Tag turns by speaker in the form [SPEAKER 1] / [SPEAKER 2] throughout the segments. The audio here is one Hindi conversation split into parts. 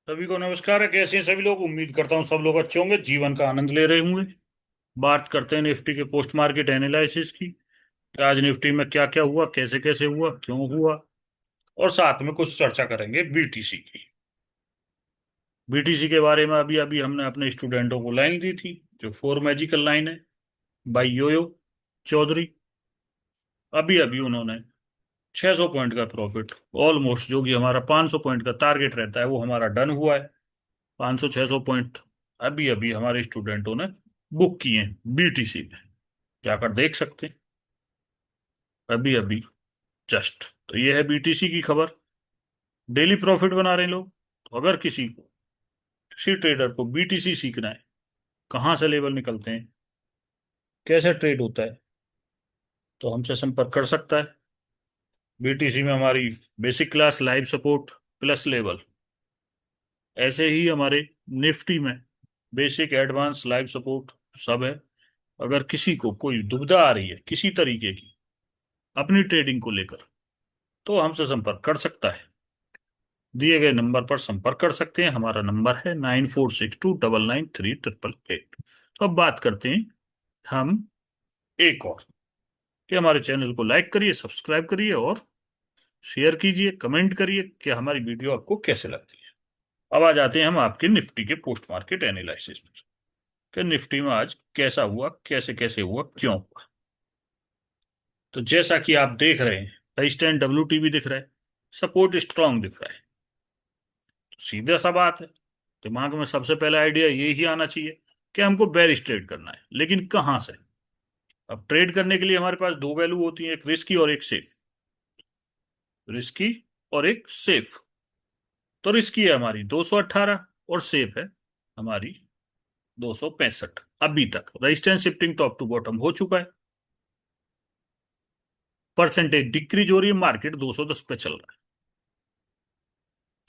[SPEAKER 1] सभी को नमस्कार है। कैसे हैं सभी लोग? उम्मीद करता हूँ सब लोग अच्छे होंगे, जीवन का आनंद ले रहे होंगे। बात करते हैं निफ्टी के पोस्ट मार्केट एनालिसिस की। आज निफ्टी में क्या क्या हुआ, कैसे कैसे हुआ, क्यों हुआ, और साथ में कुछ चर्चा करेंगे बीटीसी की। बीटीसी के बारे में अभी अभी हमने अपने स्टूडेंटों को लाइन दी थी, जो फोर मैजिकल लाइन है, बाई योयो चौधरी। अभी अभी उन्होंने 600 पॉइंट का प्रॉफिट, ऑलमोस्ट जो कि हमारा 500 पॉइंट का टारगेट रहता है, वो हमारा डन हुआ है। 500 600 पॉइंट अभी अभी हमारे स्टूडेंटों ने बुक किए हैं बीटीसी में। जाकर देख सकते हैं अभी अभी जस्ट। तो ये है बीटीसी की खबर। डेली प्रॉफिट बना रहे हैं लोग। तो अगर किसी ट्रेडर को बीटीसी सीखना है, कहाँ से लेवल निकलते हैं, कैसे ट्रेड होता है, तो हमसे संपर्क कर सकता है। बीटीसी में हमारी basic class, live support, plus level. ऐसे ही हमारे निफ्टी में बेसिक, एडवांस, लाइव सपोर्ट सब है। अगर किसी को कोई दुविधा आ रही है किसी तरीके की अपनी ट्रेडिंग को लेकर, तो हमसे संपर्क कर सकता है। दिए गए नंबर पर संपर्क कर सकते हैं। हमारा नंबर है 9462993888। तो अब बात करते हैं हम एक और, कि हमारे चैनल को लाइक करिए, सब्सक्राइब करिए और शेयर कीजिए, कमेंट करिए कि हमारी वीडियो आपको कैसे लगती है। अब आ जाते हैं हम आपके निफ्टी के पोस्ट मार्केट एनालिसिस पर, कि निफ्टी में आज कैसा हुआ, कैसे कैसे हुआ, क्यों हुआ। तो जैसा कि आप देख रहे हैं, रेजिस्टेंस डब्ल्यू भी दिख रहा है, सपोर्ट स्ट्रांग दिख रहा है। सीधा सा बात है, दिमाग में सबसे पहले आइडिया यही आना चाहिए कि हमको बेरिश ट्रेड करना है, लेकिन कहाँ से। अब ट्रेड करने के लिए हमारे पास दो वैल्यू होती है, एक रिस्की और एक सेफ। रिस्की और एक सेफ। तो रिस्की है हमारी 218 और सेफ है हमारी 265। अभी तक resistance shifting top to bottom हो चुका है। परसेंटेज डिक्रीज हो रही है, मार्केट 210 पे चल रहा है।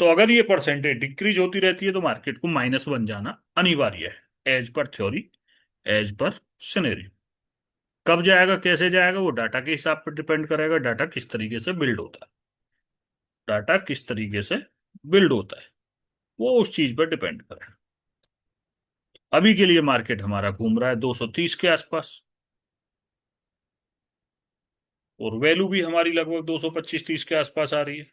[SPEAKER 1] तो अगर ये परसेंटेज डिक्रीज होती रहती है तो मार्केट को -1 जाना अनिवार्य है, as per theory, as per scenario. कब जाएगा, कैसे जाएगा, वो डाटा के हिसाब पर डिपेंड करेगा। डाटा किस तरीके से बिल्ड होता है, डाटा किस तरीके से बिल्ड होता है, वो उस चीज पर डिपेंड करेगा। अभी के लिए मार्केट हमारा घूम रहा है 230 के आसपास, और वैल्यू भी हमारी लगभग 225-30 के आसपास आ रही है।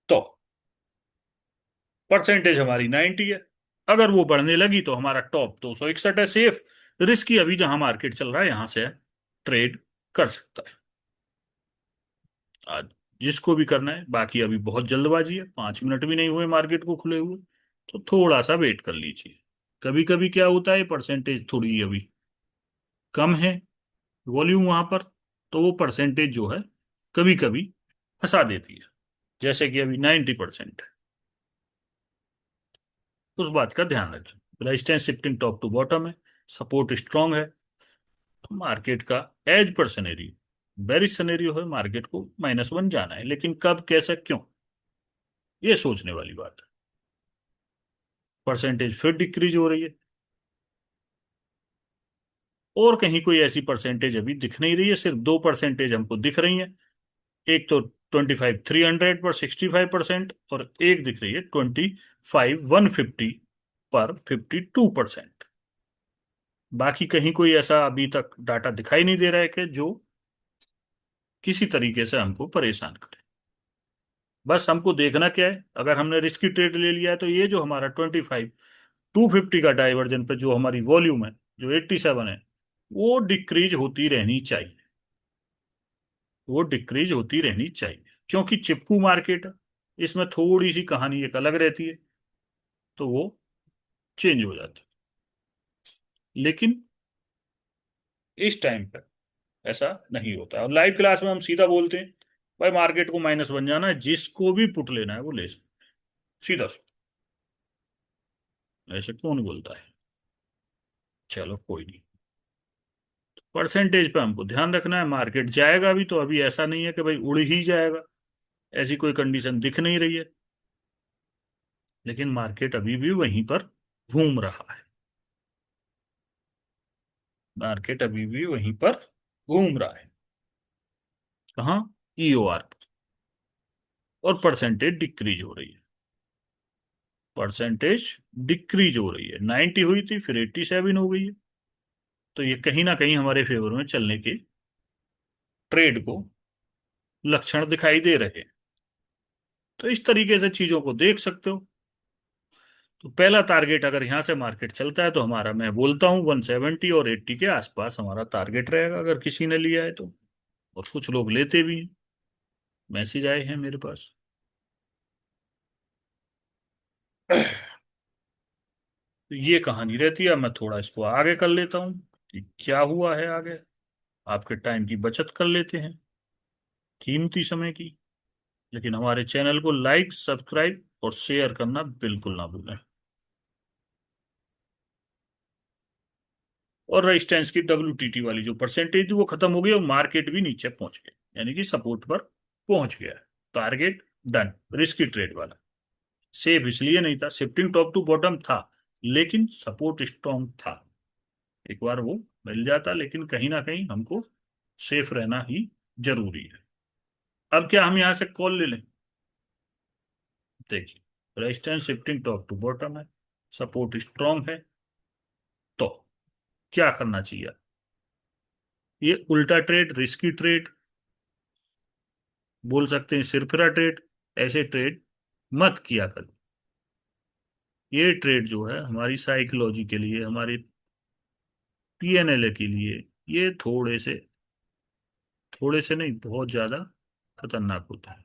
[SPEAKER 1] तो परसेंटेज हमारी 90 है। अगर वो बढ़ने लगी तो हमारा टॉप 261 है, सेफ। रिस्की अभी जहां मार्केट चल रहा है यहां से ट्रेड कर सकता है आज, जिसको भी करना है। बाकी अभी बहुत जल्दबाजी है, 5 मिनट भी नहीं हुए मार्केट को खुले हुए। तो थोड़ा सा वेट कर लीजिए। कभी कभी क्या होता है, परसेंटेज थोड़ी अभी कम है, वॉल्यूम वहां पर, तो वो परसेंटेज जो है कभी कभी फंसा देती है। जैसे कि अभी 90% है। उस बात का ध्यान रखें। Resistance shifting top to bottom है, सपोर्ट स्ट्रांग है। तो मार्केट का as per scenario, bearish scenario है, मार्केट को -1 जाना है, लेकिन कब, कैसे, क्यों, ये सोचने वाली बात है। परसेंटेज फिर डिक्रीज हो रही है, और कहीं कोई ऐसी परसेंटेज अभी दिख नहीं रही है। सिर्फ दो परसेंटेज हमको दिख रही है। एक तो 25 300 पर 65%, और एक दिख रही है 25 150 पर 52%। बाकी कहीं कोई ऐसा अभी तक डाटा दिखाई नहीं दे रहा है कि जो किसी तरीके से हमको परेशान करे। बस हमको देखना क्या है, अगर हमने रिस्की ट्रेड ले लिया है तो ये जो हमारा 25 250 का डाइवर्जन पे जो हमारी वॉल्यूम है, जो 87 है, वो डिक्रीज होती रहनी चाहिए। वो डिक्रीज होती रहनी चाहिए, क्योंकि चिपकू मार्केट है, इसमें थोड़ी सी कहानी एक अलग रहती है, तो वो चेंज हो जाती है। लेकिन इस टाइम पर ऐसा नहीं होता। और लाइव क्लास में हम सीधा बोलते हैं, भाई मार्केट को -1 जाना है, जिसको भी पुट लेना है वो ले सकते, सीधा सा। ऐसे कौन बोलता है? चलो कोई नहीं। परसेंटेज पे हमको ध्यान रखना है। मार्केट जाएगा भी तो अभी ऐसा नहीं है कि भाई उड़ ही जाएगा, ऐसी कोई कंडीशन दिख नहीं रही है। लेकिन मार्केट अभी भी वहीं पर घूम रहा है। मार्केट अभी भी वहीं पर घूम रहा है। कहाँ? ईओआर पर। और परसेंटेज डिक्रीज हो रही है। परसेंटेज डिक्रीज हो रही है, 90 हुई थी फिर 87 हो गई है। तो ये कहीं ना कहीं हमारे फेवर में चलने के ट्रेड को लक्षण दिखाई दे रहे हैं। तो इस तरीके से चीजों को देख सकते हो। तो पहला टारगेट अगर यहां से मार्केट चलता है तो हमारा, मैं बोलता हूँ, 170 और 80 के आसपास हमारा टारगेट रहेगा अगर किसी ने लिया है तो। और कुछ लोग लेते भी हैं, मैसेज आए हैं मेरे पास। तो ये कहानी रहती है। मैं थोड़ा इसको आगे कर लेता हूँ कि क्या हुआ है आगे। आपके टाइम की बचत कर लेते हैं, कीमती समय की। लेकिन हमारे चैनल को लाइक, सब्सक्राइब और शेयर करना बिल्कुल ना भूलें। और रेजिस्टेंस की WTT वाली जो परसेंटेज थी वो खत्म हो गई और मार्केट भी नीचे पहुंच गया, यानी कि सपोर्ट पर पहुंच गया। टारगेट डन, रिस्की ट्रेड वाला। सेफ इसलिए नहीं था, शिफ्टिंग टॉप टू बॉटम था, लेकिन सपोर्ट स्ट्रॉन्ग था। एक बार वो मिल जाता, लेकिन कहीं ना कहीं हमको सेफ रहना ही जरूरी है। अब क्या हम यहां से कॉल ले लें? देखिए, resistance shifting top to bottom है, सपोर्ट स्ट्रॉन्ग है, तो क्या करना चाहिए? ये उल्टा ट्रेड, रिस्की ट्रेड, बोल सकते हैं सिरफिरा ट्रेड। ऐसे ट्रेड मत किया कर। ये ट्रेड जो है हमारी साइकोलॉजी के लिए, हमारी PNL के लिए, ये थोड़े से नहीं, बहुत ज्यादा खतरनाक होता है।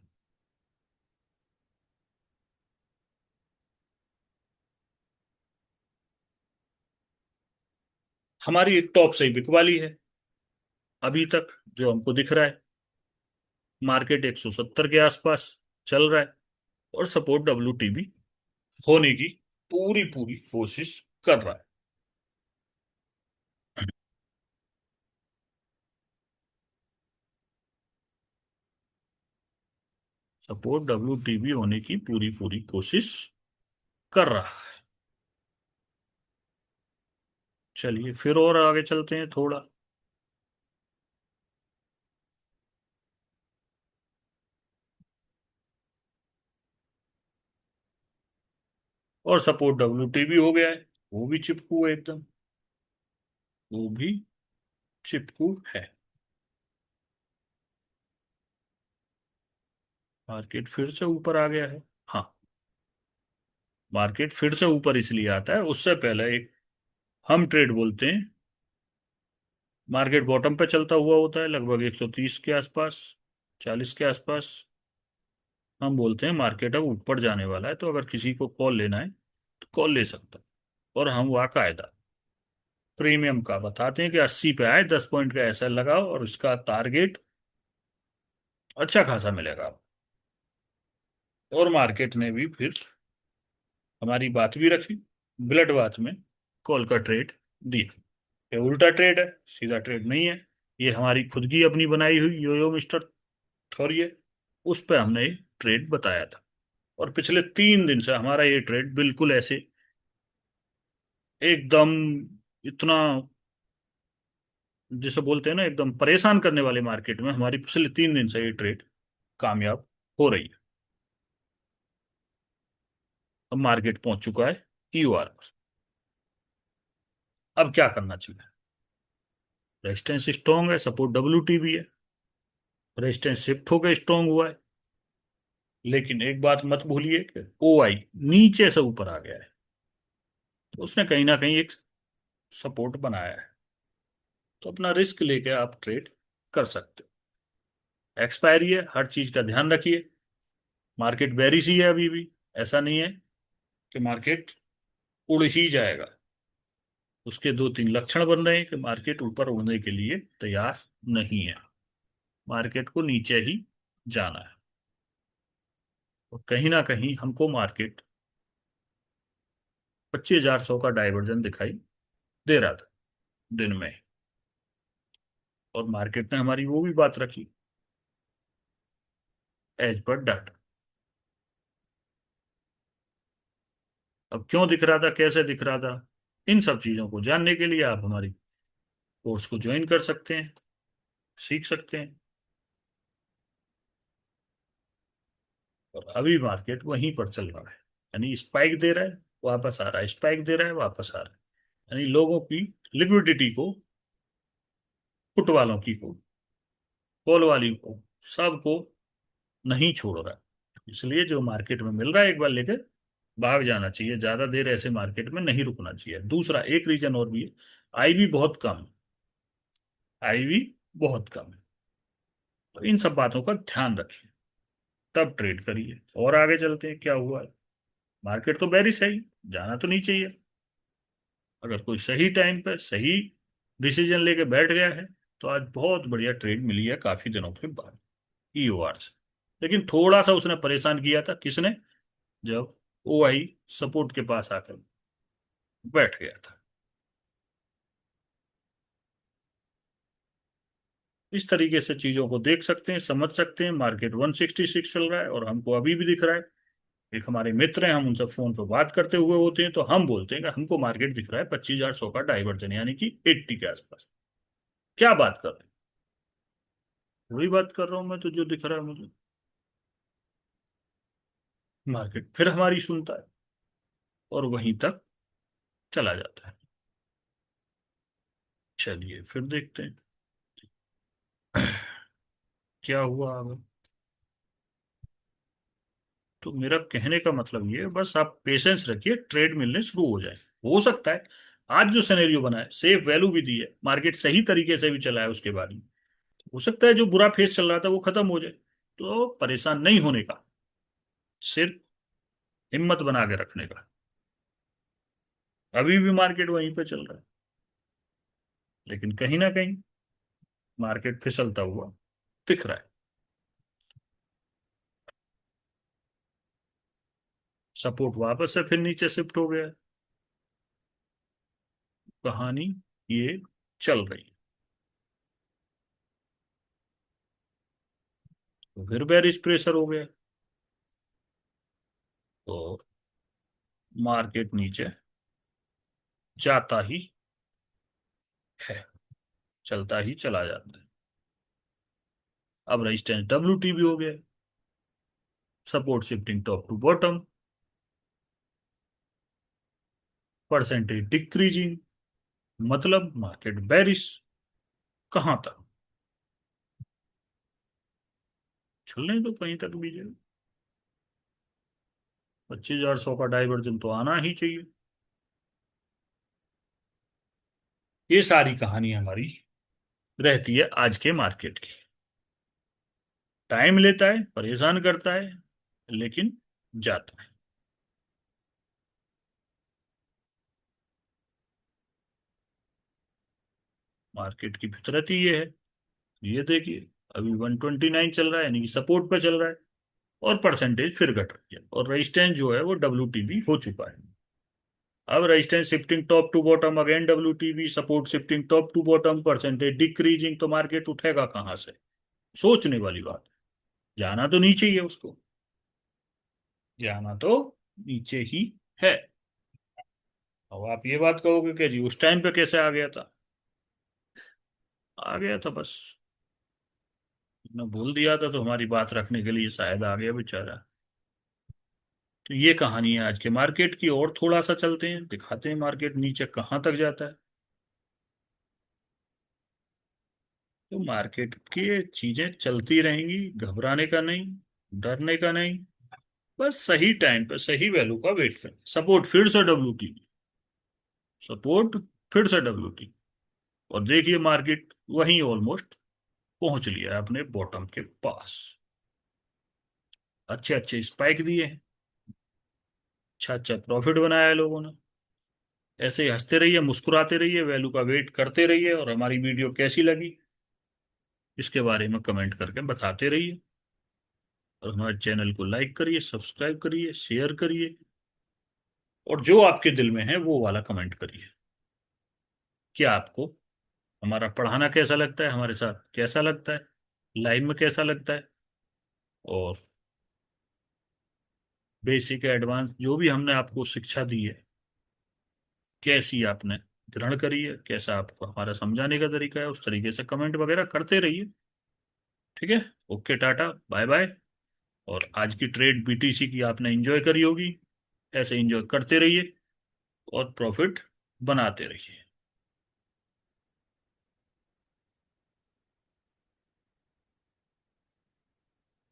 [SPEAKER 1] हमारी एक टॉप सही बिकवाली है अभी तक, जो हमको दिख रहा है। मार्केट 170 के आसपास चल रहा है और सपोर्ट WTB होने की पूरी पूरी कोशिश कर रहा है। सपोर्ट WTB होने की पूरी पूरी कोशिश कर रहा है। चलिए फिर और आगे चलते हैं थोड़ा। और सपोर्ट WTB हो गया है, वो भी चिपकू है एकदम, वो भी चिपकू है। मार्केट फिर से ऊपर आ गया है। हाँ, मार्केट फिर से ऊपर इसलिए आता है, उससे पहले एक हम ट्रेड बोलते हैं। मार्केट बॉटम पे चलता हुआ होता है लगभग 130 के आसपास, 40 के आसपास। हम बोलते हैं मार्केट अब ऊपर जाने वाला है, तो अगर किसी को कॉल लेना है तो कॉल ले सकता है। और हम वाकायदा प्रीमियम का बताते हैं कि 80 पे आए, 10 पॉइंट का ऐसा लगाओ और इसका टारगेट अच्छा खासा मिलेगा। और मार्केट ने भी फिर हमारी बात भी रखी, ब्लड बात में कॉल का ट्रेड दिया। ये उल्टा ट्रेड है, सीधा ट्रेड नहीं है। ये हमारी खुद की अपनी बनाई हुई योयो मिस्टर थॉरी है। उस पर हमने ये ट्रेड बताया था। और पिछले 3 दिन से हमारा ये ट्रेड बिल्कुल ऐसे एकदम, इतना, जिसे बोलते हैं ना, एकदम परेशान करने वाले मार्केट में हमारी पिछले 3 दिन से ये ट्रेड कामयाब हो रही है। अब मार्केट पहुंच चुका है EOR पर। अब क्या करना चाहिए? रेजिस्टेंस स्ट्रॉन्ग है, सपोर्ट WTB है, रेजिस्टेंस शिफ्ट होकर स्ट्रॉन्ग हुआ है। लेकिन एक बात मत भूलिए कि OI नीचे से ऊपर आ गया है, तो उसने कहीं ना कहीं एक सपोर्ट बनाया है। तो अपना रिस्क लेके आप ट्रेड कर सकते हो। एक्सपायरी है, हर चीज का ध्यान रखिए। मार्केट बेरिश ही है अभी भी, ऐसा नहीं है कि मार्केट उड़ ही जाएगा। उसके 2-3 लक्षण बन रहे हैं कि मार्केट ऊपर उड़ने के लिए तैयार नहीं है, मार्केट को नीचे ही जाना है। और कहीं ना कहीं हमको मार्केट 25,100 का डाइवर्जन दिखाई दे रहा था दिन में। और मार्केट ने हमारी वो भी बात रखी, एज पर डाटा। अब क्यों दिख रहा था, कैसे दिख रहा था, इन सब चीजों को जानने के लिए आप हमारी कोर्स को ज्वाइन कर सकते हैं, सीख सकते हैं। और अभी मार्केट वहीं पर चल रहा है, यानी स्पाइक दे रहा है, वापस आ रहा है, स्पाइक दे रहा है, वापस आ रहा है। यानी लोगों की लिक्विडिटी को, पुट वालों की को, कॉल वाली को, सबको नहीं छोड़ रहा है। इसलिए जो मार्केट में मिल रहा है एक बार लेके भाग जाना चाहिए, ज्यादा देर ऐसे मार्केट में नहीं रुकना चाहिए। दूसरा एक रीजन और भी है, आई भी बहुत कम है, आई भी बहुत कम है। तो इन सब बातों का ध्यान रखिए, तब ट्रेड करिए। और आगे चलते हैं क्या हुआ है। मार्केट तो बेरिश है ही, जाना तो नहीं चाहिए। अगर कोई सही टाइम पर सही डिसीजन लेके बैठ गया है तो आज बहुत बढ़िया ट्रेड मिली है काफी दिनों के बाद ईओआर से। लेकिन थोड़ा सा उसने परेशान किया था, किसने? जब ओआई सपोर्ट के पास आकर बैठ गया था। इस तरीके से चीजों को देख सकते हैं, समझ सकते हैं। मार्केट 166 चल रहा है और हमको अभी भी दिख रहा है। एक हमारे मित्र हैं, हम उनसे फोन पर बात करते हुए होते हैं तो हम बोलते हैं कि हमको मार्केट दिख रहा है 25,100 का डाइवर्जन, यानी कि 80 के आसपास। क्या बात कर रहे हैं? वही बात कर रहा हूं मैं तो, जो दिख रहा है मुझे। मार्केट फिर हमारी सुनता है और वहीं तक चला जाता है। चलिए फिर देखते हैं क्या हुआ आगे। तो मेरा कहने का मतलब ये है, बस आप पेशेंस रखिए, ट्रेड मिलने शुरू हो जाए। हो सकता है आज जो सिनेरियो बना है, सेफ वैल्यू भी दी है, मार्केट सही तरीके से भी चला है, उसके बाद में हो सकता है जो बुरा फेस चल रहा था वो खत्म हो जाए। तो परेशान नहीं होने का, सिर्फ हिम्मत बना के रखने का। अभी भी मार्केट वहीं पे चल रहा है, लेकिन कहीं ना कहीं मार्केट फिसलता हुआ दिख रहा है। सपोर्ट वापस से फिर नीचे शिफ्ट हो गया है। कहानी ये चल रही है। तो फिर बेरिश प्रेशर हो गया, तो मार्केट नीचे जाता ही है, चलता ही चला जाता है। अब रेजिस्टेंस डब्ल्यू भी हो गया, support shifting top to bottom, percentage decreasing, मतलब मार्केट बेरिश। कहां तक? चलने तो कहीं तक भी जाए, 25,100 का डाइवर्जन तो आना ही चाहिए। ये सारी कहानी हमारी रहती है आज के मार्केट की। टाइम लेता है, परेशान करता है, लेकिन जाता है। मार्केट की फितरत ही ये है। ये देखिए, अभी 129 चल रहा है, यानी कि सपोर्ट पे चल रहा है, और परसेंटेज फिर घट रही है, और रेजिस्टेंस जो है वो डब्ल्यू हो चुका है। अब resistance shifting top to bottom, again W support shifting top to bottom, percentage decreasing, तो मार्केट उठेगा कहां से? सोचने वाली बात। जाना तो नीचे ही है उसको, जाना तो नीचे ही है। अब आप ये बात कहोगे कि जी उस टाइम पे कैसे आ गया था? आ गया था बस, ना भूल दिया था तो हमारी बात रखने के लिए शायद आ गया बेचारा। तो ये कहानी है आज के मार्केट की। और थोड़ा सा चलते हैं, दिखाते हैं मार्केट नीचे कहाँ तक जाता है। तो मार्केट की चीजें चलती रहेंगी, घबराने का नहीं, डरने का नहीं। बस सही टाइम पे सही वैल्यू का वेट करें। सपोर्ट फिर से डब्ल्यू, सपोर्ट फिर से डब्ल्यू, और देखिए मार्केट वहीं ऑलमोस्ट पहुंच लिया है अपने बॉटम के पास। अच्छे अच्छे स्पाइक दिए हैं, अच्छा अच्छा प्रॉफिट बनाया है लोगों ने। ऐसे ही हंसते रहिए, मुस्कुराते रहिए, वैल्यू का वेट करते रहिए, और हमारी वीडियो कैसी लगी इसके बारे में कमेंट करके बताते रहिए। और हमारे चैनल को लाइक करिए, सब्सक्राइब करिए, शेयर करिए, और जो आपके दिल में है वो वाला कमेंट करिए। क्या आपको हमारा पढ़ाना कैसा लगता है, हमारे साथ कैसा लगता है, लाइव में कैसा लगता है, और बेसिक एडवांस जो भी हमने आपको शिक्षा दी है, कैसी आपने ग्रहण करी है, कैसा आपको हमारा समझाने का तरीका है, उस तरीके से कमेंट वगैरह करते रहिए। ठीक है। Okay, tata, bye bye. और आज की ट्रेड बीटीसी की आपने एंजॉय करी होगी। ऐसे एंजॉय करते रहिए और प्रॉफिट बनाते रहिए।